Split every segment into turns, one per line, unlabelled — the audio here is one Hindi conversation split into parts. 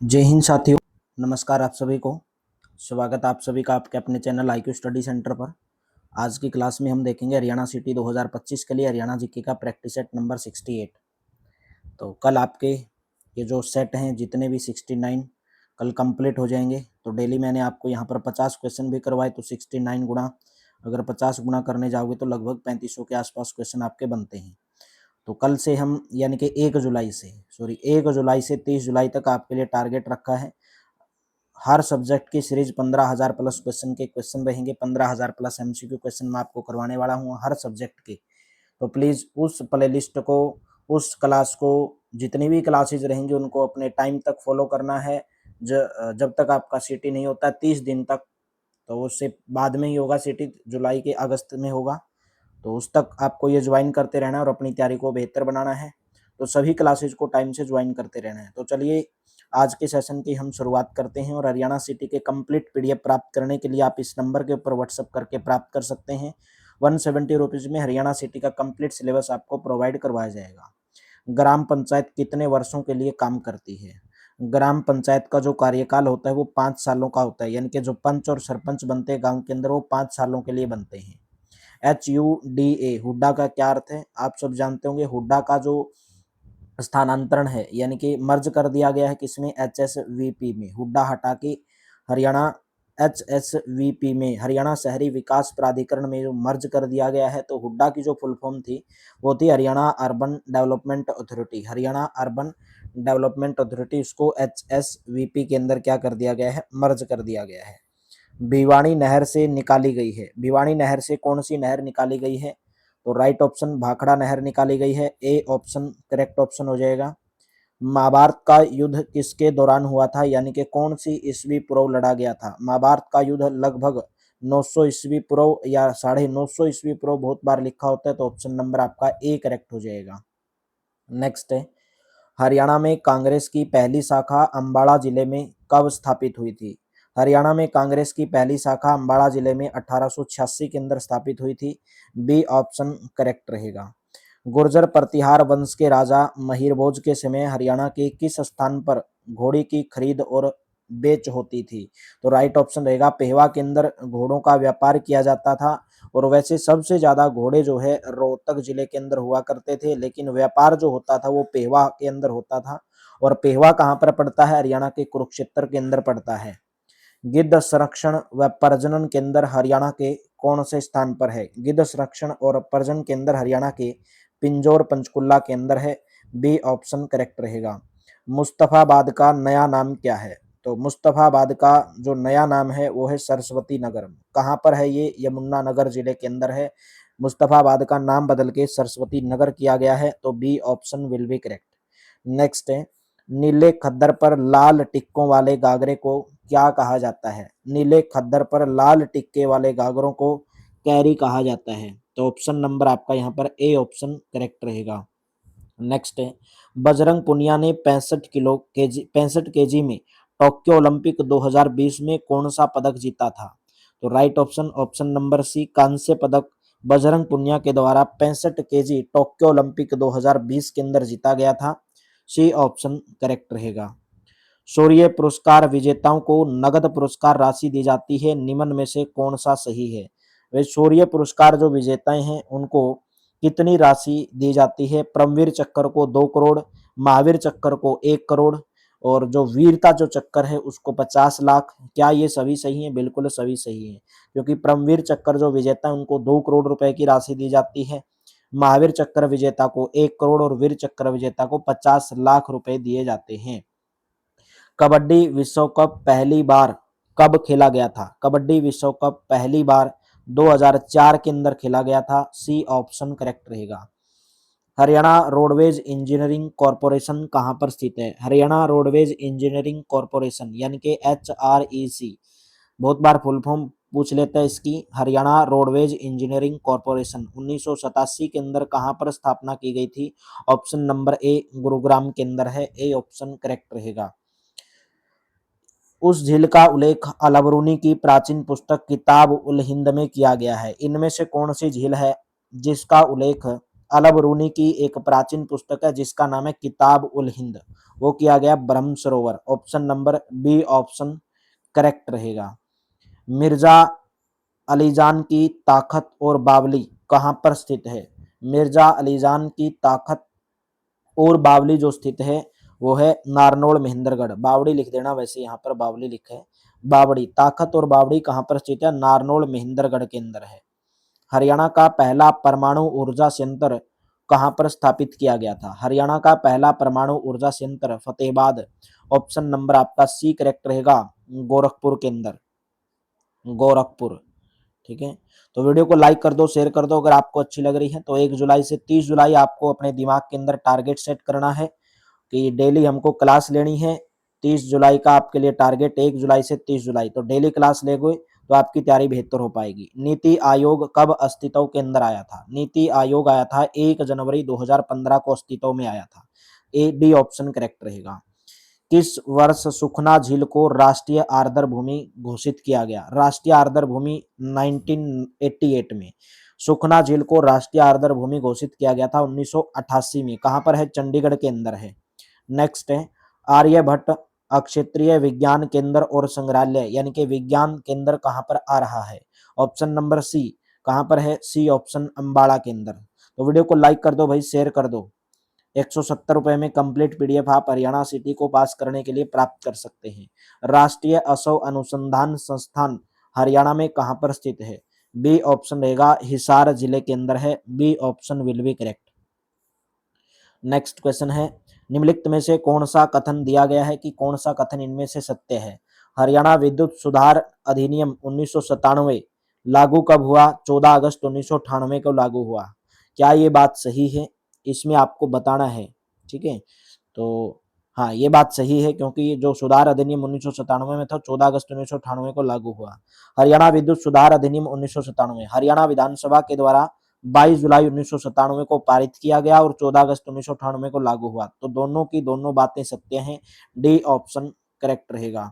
जय हिंद साथियों। नमस्कार आप सभी को। स्वागत आप सभी का आपके अपने चैनल IQ स्टडी सेंटर पर। आज की क्लास में हम देखेंगे हरियाणा सिटी 2025 के लिए हरियाणा जीके का प्रैक्टिस सेट नंबर 68। तो कल आपके ये जो सेट हैं जितने भी 69 कल कंप्लीट हो जाएंगे। तो डेली मैंने आपको यहाँ पर 50 क्वेश्चन भी करवाए, तो 69 गुणा अगर 50 गुणा करने जाओगे तो लगभग 3500 के आसपास क्वेश्चन आपके बनते हैं। तो कल से हम यानी कि 1 जुलाई से 30 जुलाई तक आपके लिए टारगेट रखा है। हर सब्जेक्ट की सीरीज 15,000 प्लस क्वेश्चन के क्वेश्चन रहेंगे। 15,000 प्लस MCQ क्वेश्चन मैं आपको करवाने वाला हूँ हर सब्जेक्ट के। तो प्लीज़ उस प्लेलिस्ट को, उस क्लास को, जितनी भी क्लासेज रहेंगी उनको अपने टाइम तक फॉलो करना है। जब तक आपका सीटी नहीं होता 30 दिन तक, तो उससे बाद में ही होगा सीटी, जुलाई के अगस्त में होगा। तो उस तक आपको ये ज्वाइन करते रहना है और अपनी तैयारी को बेहतर बनाना है। तो सभी क्लासेज को टाइम से ज्वाइन करते रहना है। तो चलिए आज के सेशन की हम शुरुआत करते हैं। और हरियाणा सिटी के कंप्लीट PDF प्राप्त करने के लिए आप इस नंबर के ऊपर व्हाट्सअप करके प्राप्त कर सकते हैं। 170 रुपीज़ में हरियाणा सिटी का कंप्लीट सिलेबस आपको प्रोवाइड करवाया जाएगा। ग्राम पंचायत कितने वर्षों के लिए काम करती है? ग्राम पंचायत का जो कार्यकाल होता है वो 5 सालों का होता है, यानी कि जो पंच और सरपंच बनते हैं गांव के अंदर वो 5 सालों के लिए बनते हैं। HUDA हुड्डा का क्या अर्थ है आप सब जानते होंगे। हुड्डा का जो स्थानांतरण है यानी कि मर्ज कर दिया गया है किसमें, HSVP में। हुड्डा हटा के हरियाणा HSVP में, हरियाणा शहरी विकास प्राधिकरण में जो मर्ज कर दिया गया है। तो हुड्डा की जो फुल फॉर्म थी वो थी Haryana urban development authority. Haryana urban development authority, उसको HSVP के अंदर क्या कर दिया गया है, मर्ज कर दिया गया है। भिवानी नहर से निकाली गई है। भिवानी नहर से कौन सी नहर निकाली गई है? तो राइट ऑप्शन भाखड़ा नहर निकाली गई है। ए ऑप्शन करेक्ट ऑप्शन हो जाएगा। महाभारत का युद्ध किसके दौरान हुआ था, यानी कि कौन सी ईस्वी पूर्व लड़ा गया था? महाभारत का युद्ध लगभग 900 ईस्वी पूर्व या 950 ईस्वी पूर्व, बहुत बार लिखा होता है। तो ऑप्शन नंबर आपका ए करेक्ट हो जाएगा। नेक्स्ट है, हरियाणा में कांग्रेस की पहली शाखा अम्बाड़ा जिले में कब स्थापित हुई थी? हरियाणा में कांग्रेस की पहली शाखा अम्बाड़ा जिले में 1886 के अंदर स्थापित हुई थी। बी ऑप्शन करेक्ट रहेगा। गुर्जर प्रतिहार वंश के राजा महिरभोज के समय हरियाणा के किस स्थान पर घोड़ी की खरीद और बेच होती थी? तो राइट ऑप्शन रहेगा पेहवा के अंदर घोड़ों का व्यापार किया जाता था। और वैसे सबसे ज्यादा घोड़े जो है रोहतक जिले के अंदर हुआ करते थे, लेकिन व्यापार जो होता था वो पेहवा के अंदर होता था। और पेहवा कहाँ पर पड़ता है? हरियाणा के कुरुक्षेत्र के अंदर पड़ता है। गिद्ध संरक्षण व प्रजनन केंद्र हरियाणा के कौन से स्थान पर है? गिद्ध संरक्षण और प्रजनन केंद्र हरियाणा के पिंजौर पंचकुला के अंदर है। बी ऑप्शन करेक्ट रहेगा। मुस्तफाबाद का नया नाम क्या है? तो मुस्तफाबाद का जो नया नाम है वो है सरस्वती नगर। कहाँ पर है ये? यमुनानगर जिले के अंदर है। मुस्तफाबाद का नाम बदल के सरस्वती नगर किया गया है। तो B option will be correct. Next है, नीले खद्दर पर लाल टिक्कों वाले गागरे को क्या कहा जाता है? नीले खद्दर पर लाल टिक्के वाले गागरों को कैरी कहा जाता है। तो ऑप्शन नंबर आपका यहाँ पर ए ऑप्शन करेक्ट रहेगा। नेक्स्ट है, बजरंग पुनिया ने 65 केजी में टोक्यो ओलंपिक 2020 में कौन सा पदक जीता था? तो right option option number C कांस्य पदक बजरंग पुनिया के द्वारा 65 केजी टोक्यो ओलंपिक 2020 के अंदर जीता गया था। सी ऑप्शन करेक्ट रहेगा। शौर्य पुरस्कार विजेताओं को नगद पुरस्कार राशि दी जाती है, निम्न में से कौन सा सही है? वे शौर्य पुरस्कार जो विजेताएं हैं उनको कितनी राशि दी जाती है? परमवीर चक्र को 2 करोड़, महावीर चक्र को 1 करोड़, और जो वीरता जो चक्कर है उसको 50 लाख। क्या ये सभी सही है? बिल्कुल सभी सही है, क्योंकि परमवीर चक्र जो विजेता है उनको 2 करोड़ रुपए की राशि दी जाती है। महावीर चक्र विजेता को 1 करोड़ और वीर चक्र विजेता को 50 लाख रुपए दिए जाते हैं। कबड्डी विश्व कप पहली बार कब खेला गया था? कबड्डी विश्व कप पहली बार 2004 के अंदर खेला गया था। सी ऑप्शन करेक्ट रहेगा। हरियाणा रोडवेज इंजीनियरिंग कॉरपोरेशन कहाँ पर स्थित है? हरियाणा रोडवेज इंजीनियरिंग कॉरपोरेशन यानी कि HREC, बहुत बार फुल फॉर्म पूछ लेता है इसकी। हरियाणा रोडवेज इंजीनियरिंग कॉरपोरेशन 1987 के अंदर कहाँ पर स्थापना की गई थी? ऑप्शन नंबर ए गुरुग्राम के अंदर है। ए ऑप्शन करेक्ट रहेगा। उस झील का उल्लेख अलबरूनी की प्राचीन पुस्तक किताब उल हिंद में किया गया है। इनमें से कौन सी झील है जिसका उल्लेख अलबरूनी की एक प्राचीन पुस्तक है जिसका नाम है किताब उल हिंद, वो किया गया Brahma Sarovar. Option number B option correct रहेगा। मिर्जा अलीजान की ताकत और बावली कहाँ पर स्थित है? मिर्जा अलीजान की ताकत और बावली जो स्थित है वो है नारनौल महेंद्रगढ़। बावड़ी लिख देना, वैसे यहाँ पर बावली लिखा है, बावड़ी। ताकत और बावड़ी कहाँ पर स्थित है? नारनौल महेंद्रगढ़ के अंदर है। हरियाणा का पहला परमाणु ऊर्जा संयंत्र कहाँ पर स्थापित किया गया था? हरियाणा का पहला परमाणु ऊर्जा संयंत्र फतेहाबाद, ऑप्शन नंबर आपका सी करेक्ट रहेगा, गोरखपुर के अंदर, गोरखपुर। ठीक है, तो वीडियो को लाइक कर दो, शेयर कर दो अगर आपको अच्छी लग रही है। तो 1 जुलाई से 30 जुलाई आपको अपने दिमाग के अंदर टारगेट सेट करना है कि डेली हमको क्लास लेनी है। 30 जुलाई का आपके लिए टारगेट, 1 जुलाई से 30 जुलाई, तो डेली क्लास लेंगे तो आपकी तैयारी बेहतर हो पाएगी। नीति आयोग कब अस्तित्व के अंदर आया था? नीति आयोग आया था 1 जनवरी 2015 को अस्तित्व में आया था। ए डी ऑप्शन करेक्ट रहेगा। किस वर्ष सुखना झील को राष्ट्रीय आर्द्र भूमि घोषित किया गया? राष्ट्रीय आर्द्र भूमि 1988 में सुखना झील को राष्ट्रीय आर्द्र भूमि घोषित किया गया था 1988 में। कहां पर है? चंडीगढ़ के अंदर है। नेक्स्ट है आर्यभट्ट अक्षेत्रीय विज्ञान केंद्र और संग्रहालय यानी कि विज्ञान केंद्र कहां पर आ रहा है? ऑप्शन नंबर सी, कहां पर है? सी ऑप्शन, अंबाला के अंदर। तो वीडियो को लाइक कर दो भाई, शेयर कर दो। 170 रुपए में कंप्लीट पीडीएफ आप हरियाणा सिटी को पास करने के लिए प्राप्त कर सकते हैं। राष्ट्रीय असव अनुसंधान संस्थान हरियाणा में कहां पर स्थित है? बी ऑप्शन रहेगा, हिसार जिले के अंदर है। B option will be correct. Next question है, निम्नलिखित में से कौन सा कथन दिया गया है कि कौन सा कथन इनमें से सत्य है? हरियाणा विद्युत सुधार अधिनियम 1997 लागू कब हुआ? 14 अगस्त 1998 को लागू हुआ। क्या ये बात सही है? इसमें आपको बताना है। ठीक है, तो हाँ ये बात सही है क्योंकि जो सुधार अधिनियम 1997 में था 14 अगस्त 1998 को लागू हुआ। हरियाणा विद्युत सुधार अधिनियम 1997 हरियाणा विधानसभा के द्वारा 22 जुलाई 1997 को पारित किया गया और 14 अगस्त 1998 को लागू हुआ। तो दोनों की दोनों बातें सत्य हैं। डी ऑप्शन करेक्ट रहेगा।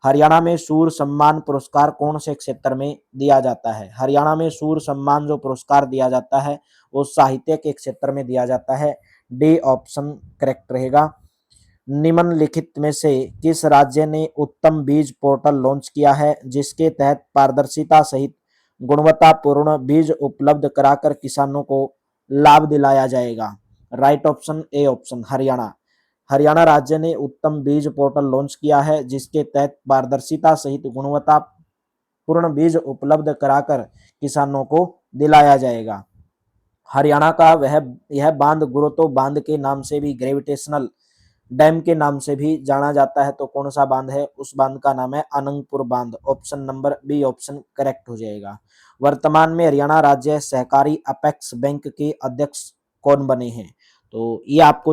हरियाणा में सूर सम्मान पुरस्कार कौन से क्षेत्र में दिया जाता है? हरियाणा में सूर सम्मान जो पुरस्कार दिया जाता है वो साहित्य के क्षेत्र में दिया जाता है। डी ऑप्शन करेक्ट रहेगा। निम्नलिखित में से किस राज्य ने उत्तम बीज पोर्टल लॉन्च किया है जिसके तहत पारदर्शिता सहित गुणवत्तापूर्ण बीज उपलब्ध कराकर किसानों को लाभ दिलाया जाएगा? Right option, A option, Haryana. Haryana राज्य ने उत्तम बीज पोर्टल लॉन्च किया है जिसके तहत पारदर्शिता सहित गुणवत्तापूर्ण बीज उपलब्ध कराकर किसानों को दिलाया जाएगा। हरियाणा का यह बांध गुरुतो बांध के नाम से भी, ग्रेविटेशनल डैम के नाम से भी जाना जाता है। तो कौन सा बांध है? उस बांध का नाम है अनंगपुर बांध। Option number B option correct हो जाएगा। वर्तमान में हरियाणा राज्य सहकारी अपेक्स बैंक के अध्यक्ष कौन बने हैं? तो ये आपको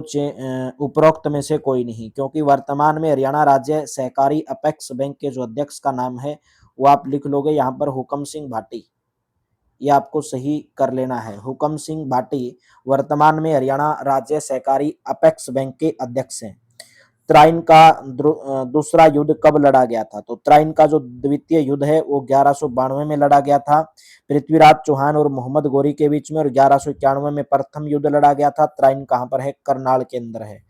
उपरोक्त में से कोई नहीं, क्योंकि वर्तमान में हरियाणा राज्य सहकारी अपेक्स बैंक के जो अध्यक्ष का नाम है वो आप लिख लोगे यहाँ पर, हुकम सिंह भाटी। ये आपको सही कर लेना है। हुकम सिंह भाटी वर्तमान में हरियाणा राज्य सहकारी अपेक्स बैंक के अध्यक्ष हैं। त्राइन का दूसरा युद्ध कब लड़ा गया था? तो त्राइन का जो द्वितीय युद्ध है वो 1192 में लड़ा गया था, पृथ्वीराज चौहान और मोहम्मद गौरी के बीच में। और 1191 में प्रथम युद्ध लड़ा गया था। त्राइन कहां पर है? करनाल के अंदर है।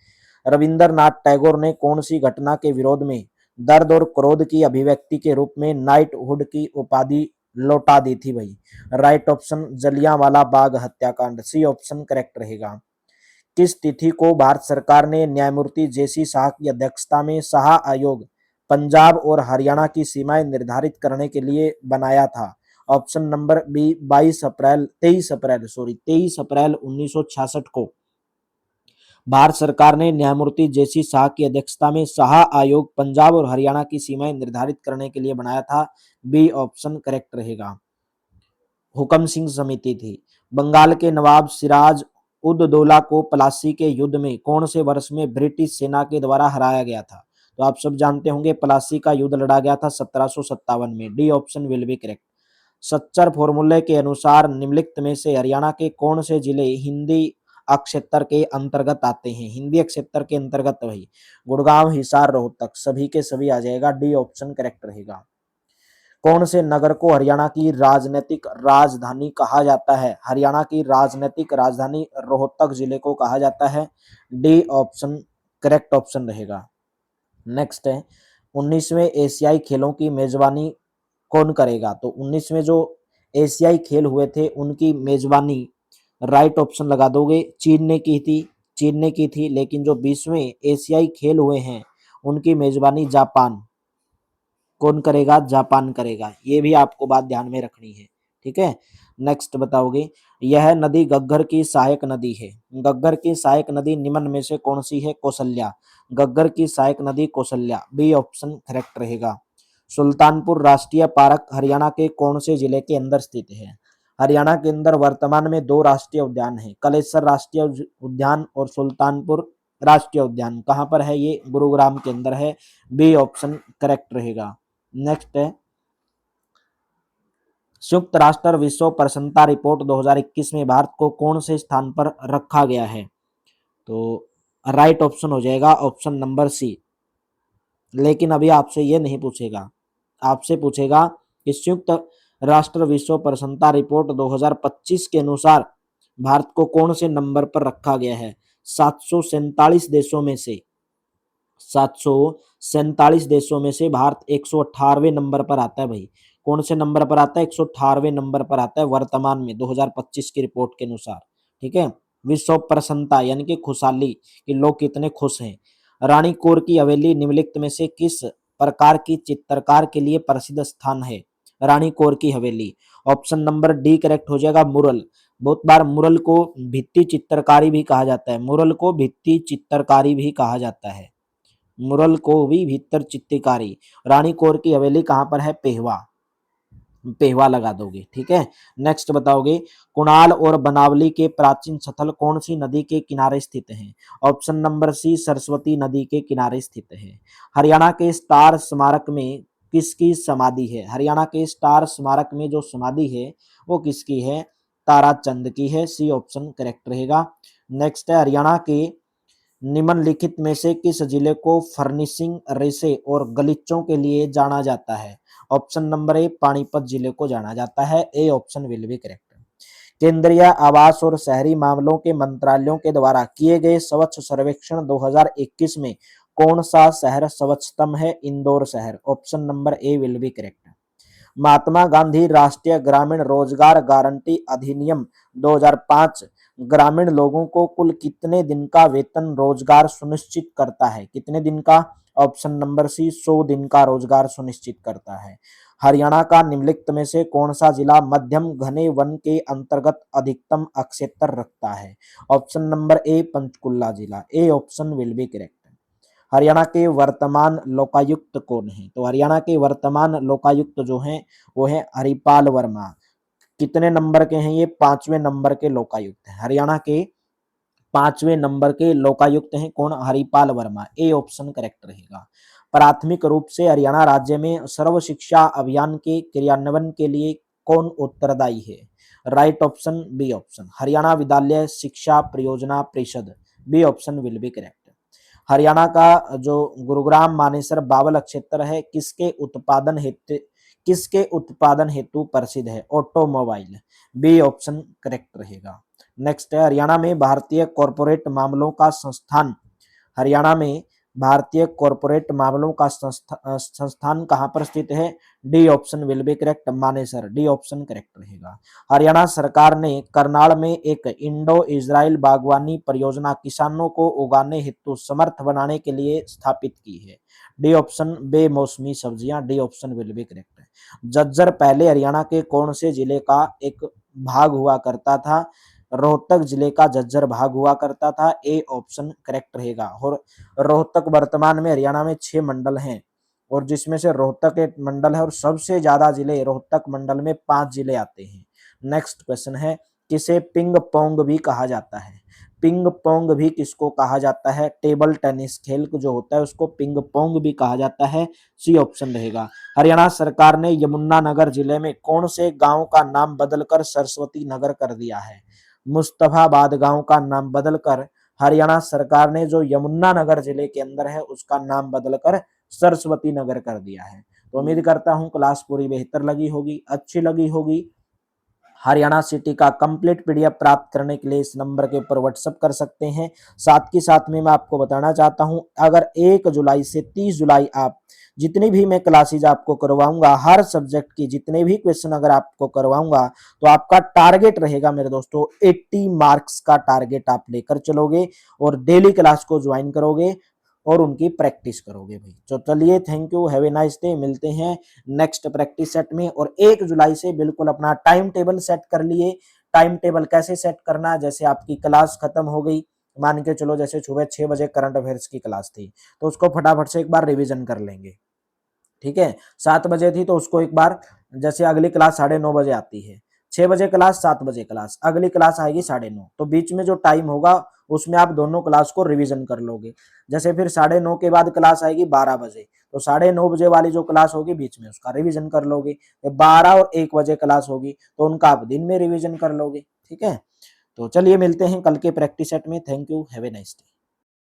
रविंद्रनाथ टैगोर ने कौन सी घटना के विरोध में दर्द और क्रोध की अभिव्यक्ति के रूप में नाइटहुड की उपाधि लौटा दी थी भाई? राइट ऑप्शन, जलियांवाला बाग हत्याकांड। सी ऑप्शन करेक्ट रहेगा। किस तिथि को भारत सरकार ने न्यायमूर्ति जेसी शाह की अध्यक्षता में शाह आयोग पंजाब और हरियाणा की सीमाएं निर्धारित करने के लिए बनाया था? ऑप्शन नंबर बी, 23 अप्रैल 1966 को भारत सरकार ने न्यायमूर्ति जेसी शाह की अध्यक्षता में शाह आयोग पंजाब और हरियाणा की सीमाएं निर्धारित करने के लिए बनाया था। बी ऑप्शन करेक्ट रहेगा। हुकम सिंह समिति थी। बंगाल के नवाब सिराज उद दौला को प्लासी के युद्ध में कौन से वर्ष में ब्रिटिश सेना के द्वारा हराया गया था? तो आप सब जानते होंगे प्लासी का युद्ध लड़ा गया था 1757 में। D option will be correct. Sachar फॉर्मूले के अनुसार निम्नलिखित में से हरियाणा के कौन से जिले हिंदी अक्षेत्र के अंतर्गत आते हैं? हिंदी अक्षेत्र के अंतर्गत वही गुड़गांव, हिसार, रोहतक, सभी के सभी आ जाएगा। डी ऑप्शन करेक्ट रहेगा। कौन से नगर को हरियाणा की राजनीतिक राजधानी कहा जाता है? हरियाणा की राजनीतिक राजधानी रोहतक जिले को कहा जाता है। डी ऑप्शन करेक्ट ऑप्शन रहेगा। नेक्स्ट है 19वें एशियाई खेलों की मेजबानी कौन करेगा? तो 19वें जो एशियाई खेल हुए थे उनकी मेजबानी राइट ऑप्शन लगा दोगे, चीन ने की थी, लेकिन जो 20वें एशियाई खेल हुए हैं उनकी मेजबानी जापान कौन करेगा? जापान करेगा। ये भी आपको बात ध्यान में रखनी है, ठीक है। नेक्स्ट बताओगे, यह नदी घग्गर की सहायक नदी है। घग्गर की सहायक नदी निम्न में से कौन सी है? कौशल्या। घग्गर की सहायक नदी कौशल्या, बी ऑप्शन करेक्ट रहेगा। सुल्तानपुर राष्ट्रीय पार्क हरियाणा के कौन से जिले के अंदर स्थित है? हरियाणा के अंदर वर्तमान में 2 राष्ट्रीय उद्यान है, कलेसर राष्ट्रीय उद्यान और सुल्तानपुर राष्ट्रीय उद्यान। कहाँ पर है ये? गुरुग्राम के अंदर है, बी ऑप्शन करेक्ट रहेगा। नेक्स्ट है संयुक्त राष्ट्र विश्व प्रसन्नता रिपोर्ट 2021 में भारत को कौन से स्थान पर रखा गया है? तो राइट ऑप्शन हो जाएगा ऑप्शन नंबर सी। लेकिन अभी आपसे ये नहीं पूछेगा, आपसे पूछेगा कि संयुक्त राष्ट्र विश्व प्रसन्नता रिपोर्ट 2025 के अनुसार भारत को कौन से नंबर पर रखा गया है? 747 देशों में से 747 देशों में से भारत 118वें नंबर पर आता है भाई। कौन से नंबर पर आता है? 118वें नंबर पर आता है वर्तमान में 2025 की रिपोर्ट के अनुसार, ठीक है। विश्व प्रसन्नता यानी कि खुशहाली कि लोग कितने खुश हैं। रानी कोर की हवेली निम्नलिखित में से किस प्रकार की चित्रकार के लिए प्रसिद्ध स्थान है? रानी कोर की हवेली, ऑप्शन नंबर डी करेक्ट हो जाएगा, मुरल। बहुत बार मुरल को भित्ति चित्रकारी भी कहा जाता है, मुरल को भित्ति चित्रकारी भी कहा जाता है, मुरल को भी भीतर चित्रकारी। रानी कोर की हवेली कहाँ पर है? पेहवा, पेहवा लगा दोगे, ठीक है। नेक्स्ट बताओगे, कुणाल और बनावली के प्राचीन स्थल कौन सी नदी के किनारे स्थित हैं? ऑप्शन नंबर सी सरस्वती नदी के किनारे स्थित है। हरियाणा के स्टार स्मारक में किसकी समाधि है? हरियाणा के स्टार स्मारक में जो समाधि है वो किसकी है? ताराचंद की है, सी ऑप्शन करेक्ट रहेगा। नेक्स्ट है हरियाणा के निम्नलिखित में से किस जिले को फर्निशिंग रेसे और गलीचों के लिए जाना जाता है? ऑप्शन नंबर ए पानीपत जिले को जाना जाता है, A option will be correct. केंद्रीय आवास और शहरी मामलों के मंत्रालयों के द्वारा किए गए स्वच्छ सर्वेक्षण 2021 में कौन सा शहर स्वच्छतम है? इंदौर शहर, option number A will be correct. Mahatma Gandhi राष्ट्रीय ग्रामीण रोजगार गारंटी अधिनियम 2005 ग्रामीण लोगों को कुल कितने दिन का वेतन रोजगार सुनिश्चित करता है? कितने दिन का? ऑप्शन नंबर सी 100 दिन का रोजगार सुनिश्चित करता है। हरियाणा का निम्नलिखित में से कौन सा जिला मध्यम घने वन के अंतर्गत अधिकतम अक्षेत्र रखता है? ऑप्शन नंबर ए पंचकुला जिला, A option will be correct. Haryana के वर्तमान लोकायुक्त कौन है? तो हरियाणा के वर्तमान लोकायुक्त जो हैं वो है हरिपाल वर्मा। कितने नंबर के हैं ये? 5वें नंबर के लोकायुक्त हैं। हरियाणा के 5वें नंबर के लोकायुक्त हैं कौन? Haripal Verma, A option correct रहेगा। प्राथमिक रूप से हरियाणा राज्य में सर्व शिक्षा अभियान के क्रियान्वयन के लिए कौन उत्तरदायी है? Right option B option, Haryana Vidyalaya Shiksha Pariyojana Parishad, B option will be correct. Haryana का जो गुरुग्राम मानेसर बावल क्षेत्र है किसके उत्पादन हेतु प्रसिद्ध है? ऑटोमोबाइल, बी ऑप्शन करेक्ट रहेगा। नेक्स्ट है हरियाणा में भारतीय कॉरपोरेट मामलों का संस्थान, हरियाणा में भारतीय कॉरपोरेट मामलों का संस्थान कहाँ पर स्थित है? D option will be correct, Manesar, D option correct रहेगा। हरियाणा सरकार ने करनाल में एक इंडो इजराइल बागवानी परियोजना किसानों को उगाने हेतु समर्थ बनाने के लिए स्थापित की है। डी ऑप्शन बेमौसमी सब्जियां, D option will be correct है। झज्जर पहले हरियाणा के कौन से जिले का एक भाग हुआ करता था? रोहतक जिले का झज्जर भाग हुआ करता था, ए ऑप्शन करेक्ट रहेगा। और रोहतक वर्तमान में हरियाणा में 6 मंडल हैं और जिसमें से रोहतक एक मंडल है और सबसे ज्यादा जिले रोहतक मंडल में 5 जिले आते हैं। नेक्स्ट क्वेश्चन है, किसे पिंग पोंग भी कहा जाता है? पिंग पोंग भी किसको कहा जाता है? टेबल टेनिस खेल जो होता है उसको पिंग पोंग भी कहा जाता है, सी ऑप्शन रहेगा। हरियाणा सरकार ने यमुनानगर जिले में कौन से गांव का नाम बदलकर सरस्वती नगर कर दिया है? मुस्तफाबाद गांव का नाम बदलकर हरियाणा सरकार ने जो यमुनानगर जिले के अंदर है उसका नाम बदलकर सरस्वती नगर कर दिया है। तो उम्मीद करता हूँ क्लास पूरी बेहतर लगी होगी, अच्छी लगी होगी। हरियाणा सिटी का कंप्लीट पीडीएफ प्राप्त करने के लिए इस नंबर के ऊपर व्हाट्सएप कर सकते हैं। साथ के साथ में मैं आपको बताना चाहता हूं, अगर 1 जुलाई से 30 जुलाई आप जितनी भी मैं क्लासेज आपको करवाऊंगा, हर सब्जेक्ट की जितने भी क्वेश्चन अगर आपको करवाऊंगा, तो आपका टारगेट रहेगा मेरे दोस्तों 80 मार्क्स का टारगेट आप लेकर चलोगे और डेली क्लास को ज्वाइन करोगे और उनकी प्रैक्टिस करोगे भाई। तो चलिए, thank you, have a nice day. मिलते हैं नेक्स्ट प्रैक्टिस सेट में। और 1 जुलाई से बिल्कुल अपना टाइम टेबल सेट कर लिए। टाइम टेबल कैसे सेट करना, जैसे आपकी क्लास खत्म हो गई, मान के चलो जैसे सुबह 6 बजे करंट अफेयर्स की क्लास थी, तो उसको फटाफट से एक बार रिवीजन कर लेंगे। ठीक है, 7 बजे थी तो उसको एक बार, जैसे अगली क्लास 9:30 बजे आती है, 6 बजे क्लास, 7 बजे क्लास, अगली क्लास आएगी 9:30, तो बीच में जो टाइम होगा उसमें आप दोनों क्लास को रिवीजन कर लोगे। जैसे फिर 9:30 के बाद क्लास आएगी 12 बजे, तो 9:30 बजे वाली जो क्लास होगी बीच में उसका रिवीजन कर लोगे। 12 और 1 बजे क्लास होगी तो उनका आप दिन में रिवीजन कर लोगे। ठीक है, तो चलिए मिलते हैं कल के प्रैक्टिस सेट में। Thank you, have a nice day.